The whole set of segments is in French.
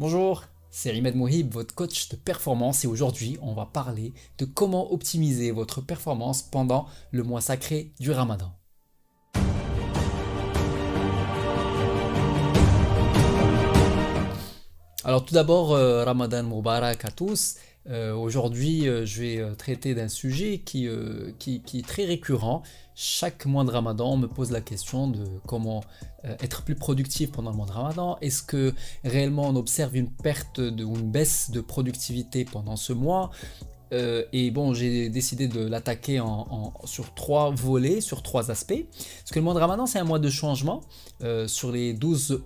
Bonjour, c'est Imad Mohib, votre coach de performance et aujourd'hui on va parler de comment optimiser votre performance pendant le mois sacré du Ramadan. Alors tout d'abord, Ramadan Mubarak à tous. Aujourd'hui, je vais traiter d'un sujet qui est très récurrent. Chaque mois de Ramadan, on me pose la question de comment être plus productif pendant le mois de Ramadan. Est-ce que réellement on observe une perte ou une baisse de productivité pendant ce mois? Et bon, j'ai décidé de l'attaquer sur trois volets, sur trois aspects. Parce que le mois de Ramadan, c'est un mois de changement. Sur les 12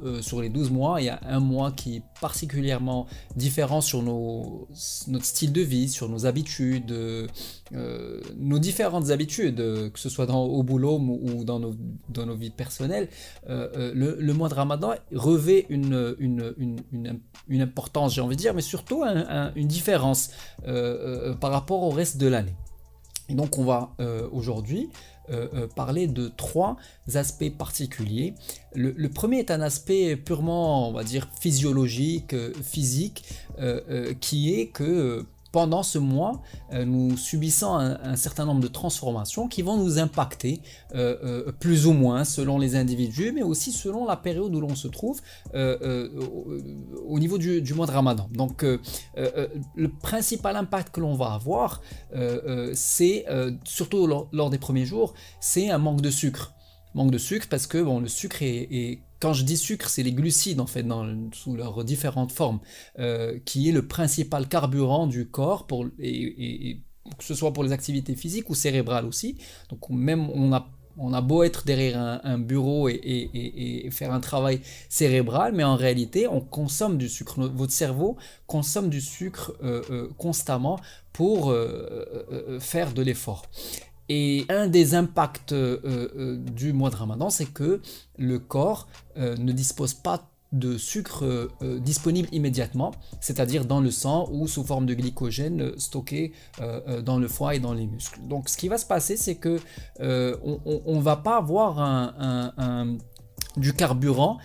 mois, il y a un mois qui est particulièrement différent sur notre style de vie, sur nos habitudes, nos différentes habitudes, que ce soit au boulot ou dans nos vies personnelles. Le mois de Ramadan revêt une importance, j'ai envie de dire, mais surtout une différence par rapport au reste de l'année. Et donc on va aujourd'hui parler de trois aspects particuliers. Le premier est un aspect purement, on va dire, physiologique, physique, qui est que pendant ce mois, nous subissons un certain nombre de transformations qui vont nous impacter plus ou moins selon les individus, mais aussi selon la période où l'on se trouve au niveau du mois de Ramadan. Donc le principal impact que l'on va avoir, c'est surtout lors des premiers jours, c'est un manque de sucre. Manque de sucre parce que bon, le sucre quand je dis sucre, c'est les glucides en fait, sous leurs différentes formes, qui est le principal carburant du corps, et que ce soit pour les activités physiques ou cérébrales aussi. Donc même on a beau être derrière un bureau et faire un travail cérébral, mais en réalité on consomme du sucre. Votre cerveau consomme du sucre constamment pour faire de l'effort. Et un des impacts du mois de Ramadan, c'est que le corps ne dispose pas de sucre disponible immédiatement, c'est-à-dire dans le sang ou sous forme de glycogène stocké dans le foie et dans les muscles. Donc ce qui va se passer, c'est que on va pas avoir du carburant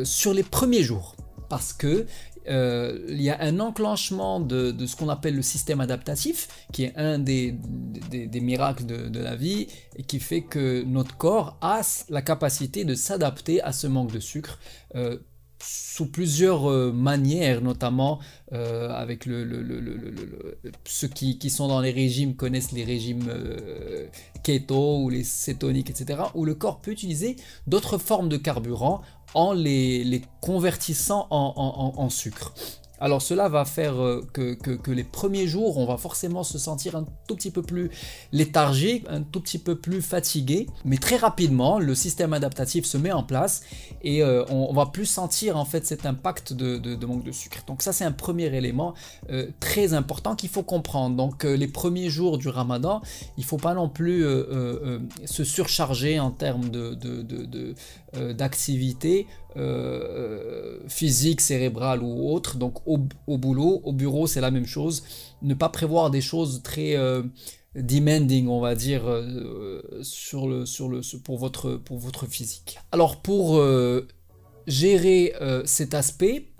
sur les premiers jours, parce que il y a un enclenchement de ce qu'on appelle le système adaptatif, qui est un des miracles de la vie, et qui fait que notre corps a la capacité de s'adapter à ce manque de sucre sous plusieurs manières, notamment avec ceux qui sont dans les régimes connaissent les régimes keto ou les cétoniques, etc., où le corps peut utiliser d'autres formes de carburant en les convertissant en sucre. Alors cela va faire que les premiers jours, on va forcément se sentir un tout petit peu plus léthargique, un tout petit peu plus fatigué, mais très rapidement, le système adaptatif se met en place et on va plus sentir en fait cet impact de manque de sucre. Donc ça, c'est un premier élément très important qu'il faut comprendre. Donc les premiers jours du Ramadan, il ne faut pas non plus se surcharger en termes d'activité physique, cérébrale ou autre. Donc au boulot, au bureau, c'est la même chose. Ne pas prévoir des choses très demanding, on va dire, pour votre physique. Alors pour gérer cet aspect,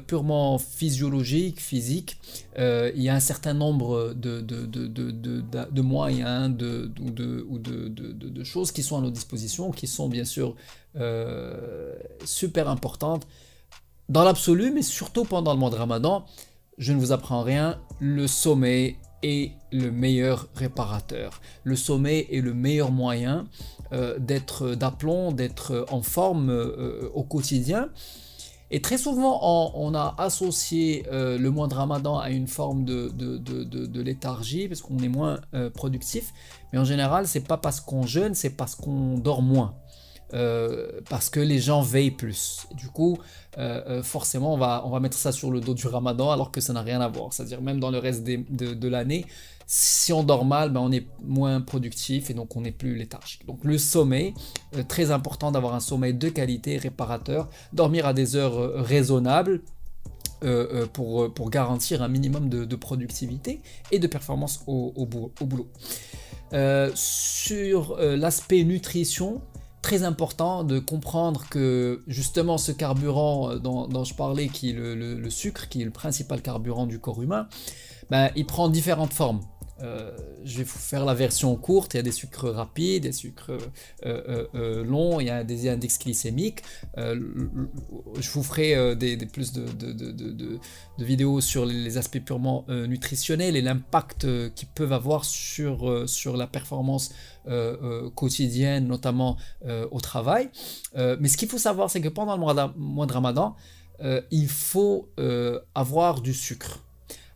purement physiologique, physique, il y a un certain nombre de moyens de choses qui sont à nos dispositions, qui sont bien sûr super importantes dans l'absolu, mais surtout pendant le mois de Ramadan. Je ne vous apprends rien, le sommeil est le meilleur réparateur. Le sommeil est le meilleur moyen d'être d'aplomb, d'être en forme au quotidien. Et très souvent, on a associé le mois de Ramadan à une forme de léthargie, parce qu'on est moins productif. Mais en général, c'est pas parce qu'on jeûne, c'est parce qu'on dort moins. Parce que les gens veillent plus. Du coup, forcément, on va mettre ça sur le dos du Ramadan, alors que ça n'a rien à voir. C'est-à-dire même dans le reste de l'année, si on dort mal, on est moins productif et donc on est plus léthargique. Donc le sommeil, très important d'avoir un sommeil de qualité, réparateur, dormir à des heures raisonnables pour garantir un minimum de productivité et de performance au boulot. Sur l'aspect nutrition, très important de comprendre que justement ce carburant dont je parlais, qui est le sucre, qui est le principal carburant du corps humain, ben, il prend différentes formes. Je vais vous faire la version courte. Il y a des sucres rapides, des sucres longs, il y a des index glycémiques. Je vous ferai plus de vidéos sur les aspects purement nutritionnels et l'impact qu'ils peuvent avoir sur la performance quotidienne, notamment au travail. Mais ce qu'il faut savoir, c'est que pendant le mois de Ramadan, il faut avoir du sucre.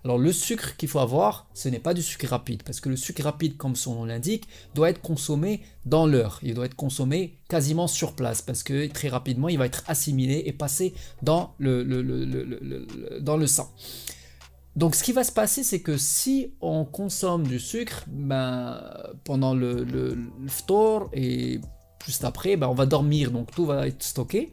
Alors le sucre qu'il faut avoir, ce n'est pas du sucre rapide, parce que le sucre rapide, comme son nom l'indique, doit être consommé dans l'heure. Il doit être consommé quasiment sur place, parce que très rapidement, il va être assimilé et passé dans dans le sang. Donc ce qui va se passer, c'est que si on consomme du sucre, ben, pendant le ftour et juste après, ben, on va dormir, donc tout va être stocké,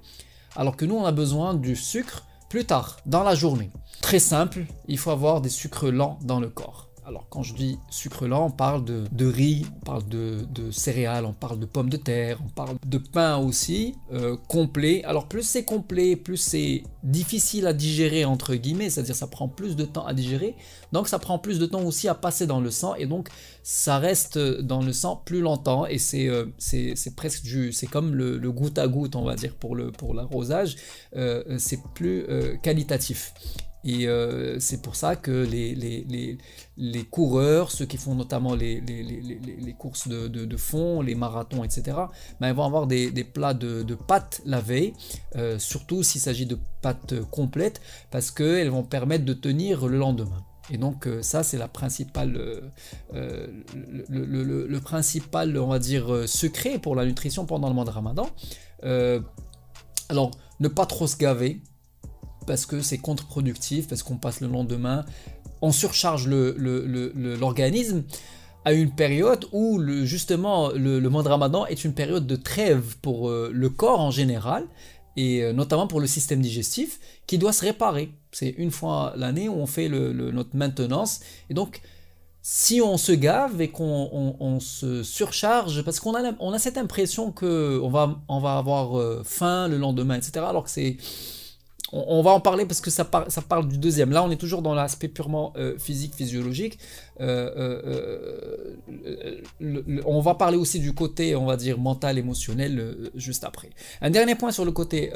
alors que nous, on a besoin du sucre plus tard, dans la journée. Très simple, il faut avoir des sucres lents dans le corps. Alors quand je dis sucre lent, on parle de riz, on parle de céréales, on parle de pommes de terre, on parle de pain aussi, complet. Alors plus c'est complet, plus c'est difficile à digérer entre guillemets, c'est-à-dire ça prend plus de temps à digérer, donc ça prend plus de temps aussi à passer dans le sang, et donc ça reste dans le sang plus longtemps, et c'est presque c'est comme le goutte à goutte, on va dire, pour l'arrosage, c'est plus qualitatif. Et c'est pour ça que les coureurs, ceux qui font notamment les courses de fond, les marathons, etc., ben, ils vont avoir des plats de pâtes la veille, surtout s'il s'agit de pâtes complètes, parce qu'elles vont permettre de tenir le lendemain. Et donc ça, c'est la principale, le principal, on va dire, secret pour la nutrition pendant le mois de Ramadan. Alors, ne pas trop se gaver, parce que c'est contre-productif, parce qu'on passe le lendemain, on surcharge l'organisme à une période où justement le mois de Ramadan est une période de trêve pour le corps en général, et notamment pour le système digestif qui doit se réparer. C'est une fois l'année où on fait notre maintenance, et donc si on se gave et qu'on se surcharge, parce qu'on a cette impression qu'on va avoir faim le lendemain, etc., alors que c'est... On va en parler parce que ça parle du deuxième. Là, on est toujours dans l'aspect purement physique, physiologique. On va parler aussi du côté, on va dire, mental, émotionnel, juste après. Un dernier point sur le côté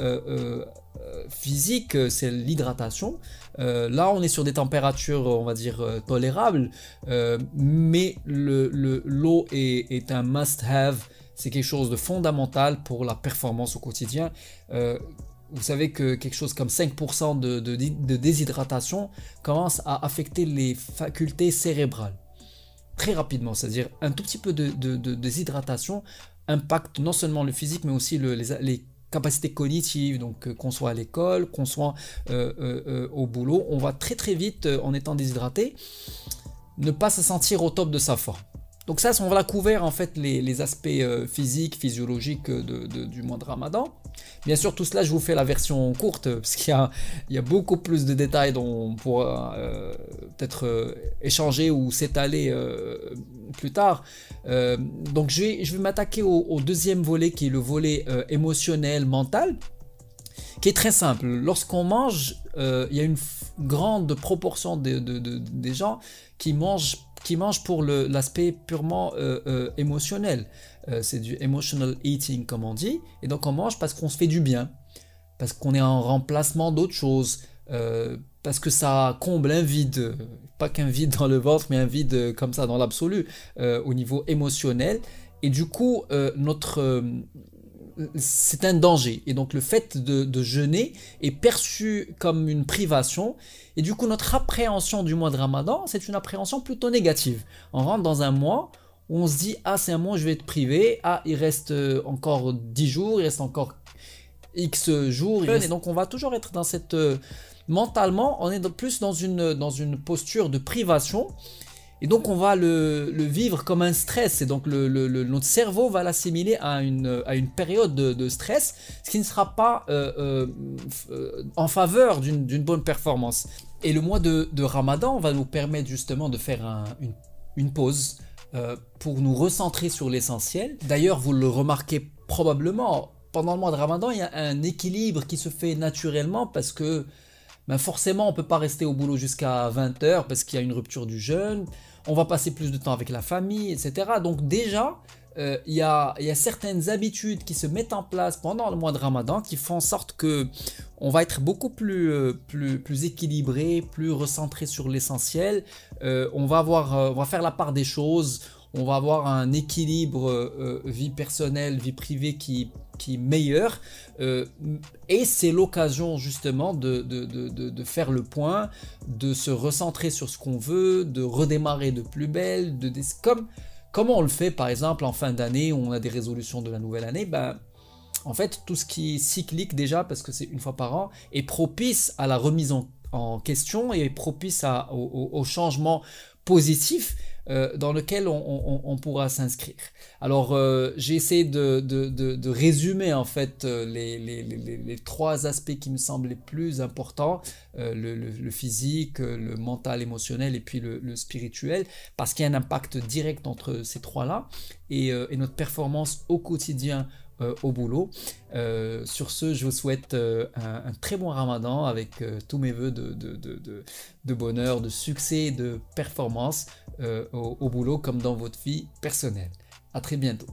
physique, c'est l'hydratation. Là, on est sur des températures, on va dire, tolérables, mais l'eau est un must-have. C'est quelque chose de fondamental pour la performance au quotidien. Vous savez que quelque chose comme 5% de déshydratation commence à affecter les facultés cérébrales très rapidement. C'est-à-dire un tout petit peu de déshydratation impacte non seulement le physique, mais aussi les capacités cognitives. Donc qu'on soit à l'école, qu'on soit au boulot, on va très très vite, en étant déshydraté, ne pas se sentir au top de sa forme. Donc ça, on va couvrir en fait les aspects physiques, physiologiques du mois de Ramadan. Bien sûr, tout cela, je vous fais la version courte, parce qu'il y a beaucoup plus de détails dont on pourra peut-être échanger ou s'étaler plus tard. Donc je vais m'attaquer au deuxième volet, qui est le volet émotionnel, mental, qui est très simple. Lorsqu'on mange, il y a une grande proportion des gens qui mangent pour l'aspect purement émotionnel. C'est du emotional eating, comme on dit. Et donc on mange parce qu'on se fait du bien, parce qu'on est en remplacement d'autre chose, parce que ça comble un vide, pas qu'un vide dans le ventre, mais un vide comme ça dans l'absolu, au niveau émotionnel. Et du coup, c'est un danger, et donc le fait de jeûner est perçu comme une privation, et du coup notre appréhension du mois de Ramadan, c'est une appréhension plutôt négative. On rentre dans un mois où on se dit, ah, c'est un mois où je vais être privé, ah, il reste encore 10 jours, il reste encore X jours, et donc on va toujours être dans cette... mentalement, on est plus dans une posture de privation. Et donc on va le vivre comme un stress, et donc notre cerveau va l'assimiler à une période de stress, ce qui ne sera pas en faveur d'une bonne performance. Et le mois de Ramadan va nous permettre justement de faire une pause, pour nous recentrer sur l'essentiel. D'ailleurs, vous le remarquez probablement, pendant le mois de Ramadan, il y a un équilibre qui se fait naturellement parce que ben forcément, on ne peut pas rester au boulot jusqu'à 20 heures parce qu'il y a une rupture du jeûne. On va passer plus de temps avec la famille, etc. Donc déjà, il y a certaines habitudes qui se mettent en place pendant le mois de Ramadan qui font en sorte que on va être beaucoup plus équilibré, plus recentré sur l'essentiel. On va faire la part des choses. On va avoir un équilibre vie personnelle, vie privée qui est meilleur. Et c'est l'occasion justement de faire le point, de se recentrer sur ce qu'on veut, de redémarrer de plus belle, comme on le fait par exemple en fin d'année, où on a des résolutions de la nouvelle année. Ben, en fait, tout ce qui est cyclique déjà, parce que c'est une fois par an, est propice à la remise en question et est propice au changement positif dans lequel on pourra s'inscrire. Alors j'ai essayé de résumer en fait les trois aspects qui me semblent les plus importants, le physique, le mental, émotionnel et puis le spirituel, parce qu'il y a un impact direct entre ces trois-là et notre performance au quotidien au boulot. Sur ce, je vous souhaite un très bon Ramadan avec tous mes voeux de bonheur, de succès et de performance au boulot comme dans votre vie personnelle. À très bientôt.